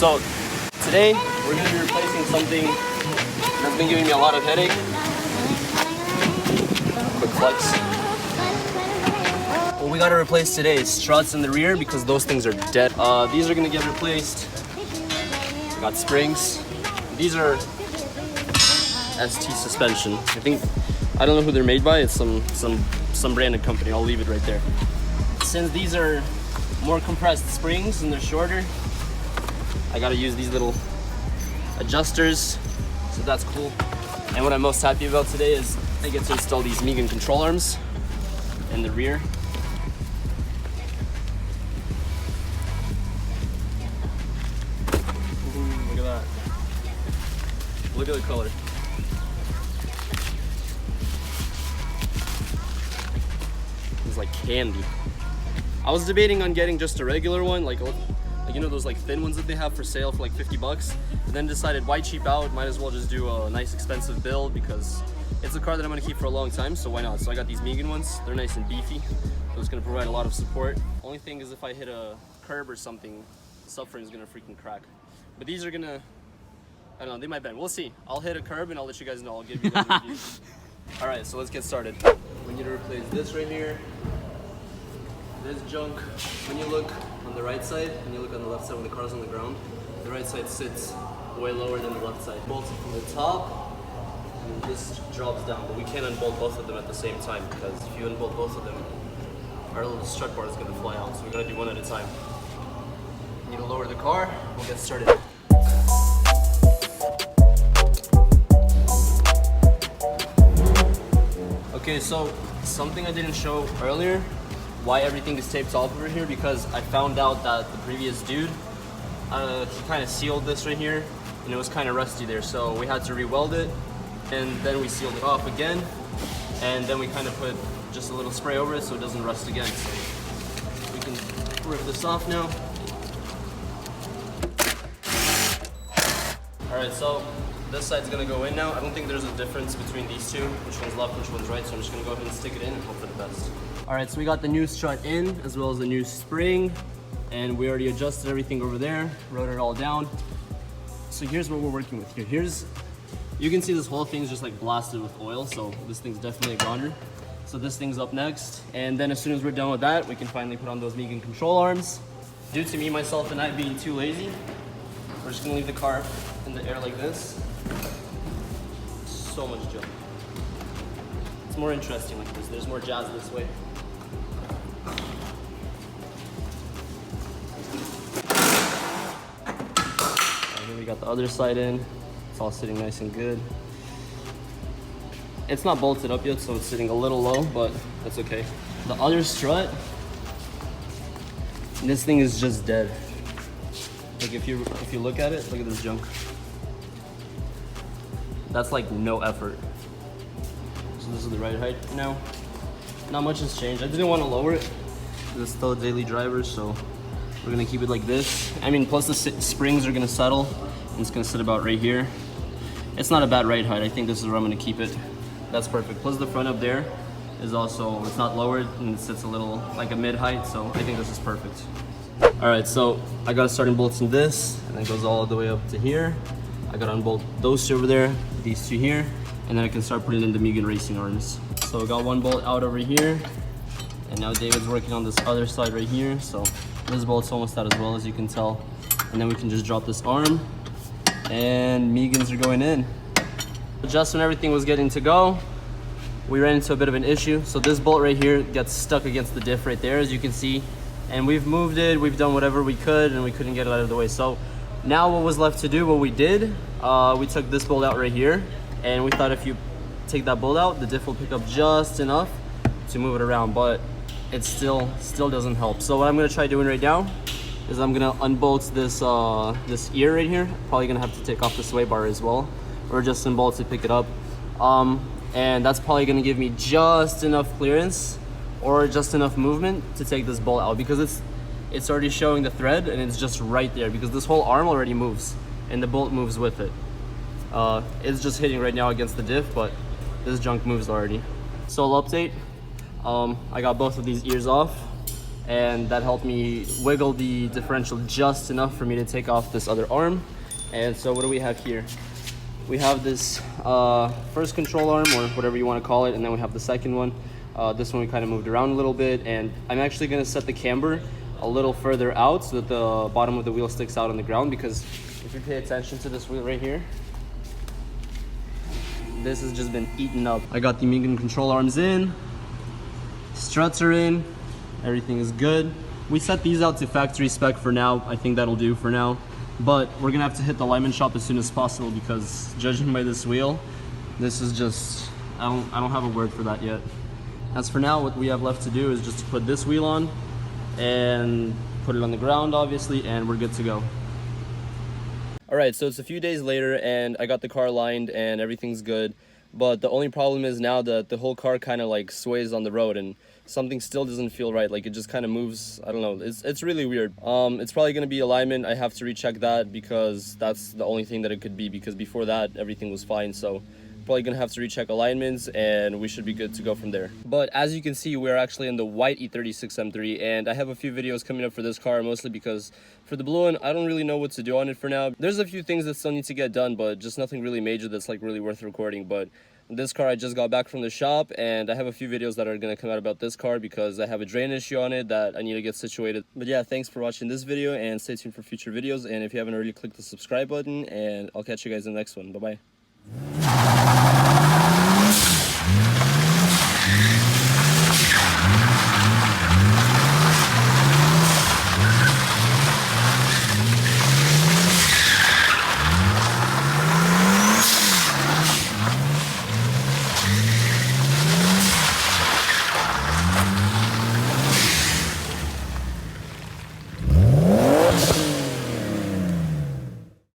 So today we're going to be replacing something that's been giving me a lot of headache. Quick flex. What we got to replace today is struts in the rear because those things are dead. These are going to get replaced. We got springs. These are ST suspension. I don't know who they're made by. It's some branded company. I'll leave it right there. Since these are more compressed springs and they're shorter, I gotta use these little adjusters, so that's cool. And what I'm most happy about today is I get to install these Megan control arms in the rear. Ooh, look at that. Look at the color. It's like candy. I was debating on getting just a regular one, like you know those like thin ones that they have for sale for like 50 bucks, but then decided why cheap out, might as well just do a nice expensive build because it's a car that I'm gonna keep for a long time, so why not? So I got these Megan ones. They're nice and beefy, so it's gonna provide a lot of support. Only thing is if I hit a curb or something, the subframe is gonna freaking crack. But these are gonna, I don't know, they might bend. We'll see. I'll hit a curb and I'll let you guys know. I'll give you the review. All right, so let's get started. We need to replace this right here. This junk, when you look on the right side, when you look on the left side when the car's on the ground, the right side sits way lower than the left side. Bolt it from the top, and this drops down, but we can't unbolt both of them at the same time because if you unbolt both of them, our little strut bar is gonna fly out, so we gotta do one at a time. You need to lower the car, we'll get started. Okay, so something I didn't show earlier, why everything is taped off over here, because I found out that the previous dude, he kind of sealed this right here and it was kind of rusty there, so we had to re-weld it and then we sealed it off again and then we kind of put just a little spray over it so it doesn't rust again. So we can rip this off now. Alright, so this side's gonna go in now. I don't think there's a difference between these two, which one's left, which one's right, so I'm just gonna go ahead and stick it in and hope for the best. All right, so we got the new strut in, as well as the new spring, and we already adjusted everything over there, wrote it all down. So here's what we're working with here. You can see this whole thing's just like blasted with oil, so this thing's definitely a goner. So this thing's up next, and then as soon as we're done with that, we can finally put on those Megan control arms. Due to me, myself, and I being too lazy, we're just gonna leave the car in the air like this. So much junk. It's more interesting like this. There's more jazz this way. And here we got the other side in. It's all sitting nice and good. It's not bolted up yet, so it's sitting a little low, but that's okay. The other strut, this thing is just dead. Like if you look at it, look at this junk. That's like no effort. So this is the right height now. Not much has changed. I didn't want to lower it. It's still a daily driver, so we're gonna keep it like this. I mean, plus the springs are gonna settle, and it's gonna sit about right here. It's not a bad right height. I think this is where I'm gonna keep it. That's perfect. Plus the front up there is also, it's not lowered, and it sits a little like a mid height, so I think this is perfect. All right, so I got starting bolts in this, and it goes all the way up to here. I gotta unbolt those two over there, these two here, and then I can start putting in the Megan racing arms. So I got one bolt out over here, and now David's working on this other side right here. So this bolt's almost out as well, as you can tell. And then we can just drop this arm, and Megan's are going in. Just when everything was getting to go, we ran into a bit of an issue. So this bolt right here gets stuck against the diff right there, as you can see. And we've moved it, we've done whatever we could, and we couldn't get it out of the way. So now what was left to do, what we did, we took this bolt out right here, and we thought if you take that bolt out, the diff will pick up just enough to move it around, but it still doesn't help. So what I'm gonna try doing right now is I'm gonna unbolt this this ear right here. Probably gonna have to take off the sway bar as well, or just unbolt to pick it up. And that's probably gonna give me just enough clearance or just enough movement to take this bolt out, because it's already showing the thread and it's just right there, because this whole arm already moves and the bolt moves with it. It's just hitting right now against the diff, but this junk moves already. So I'll update. I got both of these ears off, and that helped me wiggle the differential just enough for me to take off this other arm. And so what do we have here? We have this first control arm, or whatever you want to call it, and then we have the second one. This one we kind of moved around a little bit, and I'm actually going to set the camber a little further out so that the bottom of the wheel sticks out on the ground, because if you pay attention to this wheel right here, this has just been eaten up. I got the Mingan control arms in, struts are in, everything is good. We set these out to factory spec for now. I think that'll do for now, but we're gonna have to hit the alignment shop as soon as possible, because judging by this wheel, this is just, I don't have a word for that yet. As for now, what we have left to do is just to put this wheel on and put it on the ground, obviously, and we're good to go. All right, so it's a few days later and I got the car lined and everything's good. But the only problem is now that the whole car kind of like sways on the road and something still doesn't feel right. Like it just kind of moves, I don't know, it's really weird. It's probably gonna be alignment. I have to recheck that because that's the only thing that it could be, because before that everything was fine. So probably gonna have to recheck alignments and we should be good to go from there. But as you can see, we're actually in the white E36 M3 and I have a few videos coming up for this car, mostly because for the blue one, I don't really know what to do on it for now. There's a few things that still need to get done, but just nothing really major that's like really worth recording. But this car, I just got back from the shop and I have a few videos that are gonna come out about this car because I have a drain issue on it that I need to get situated. But yeah, thanks for watching this video and stay tuned for future videos. And if you haven't already, click the subscribe button and I'll catch you guys in the next one. Bye-bye.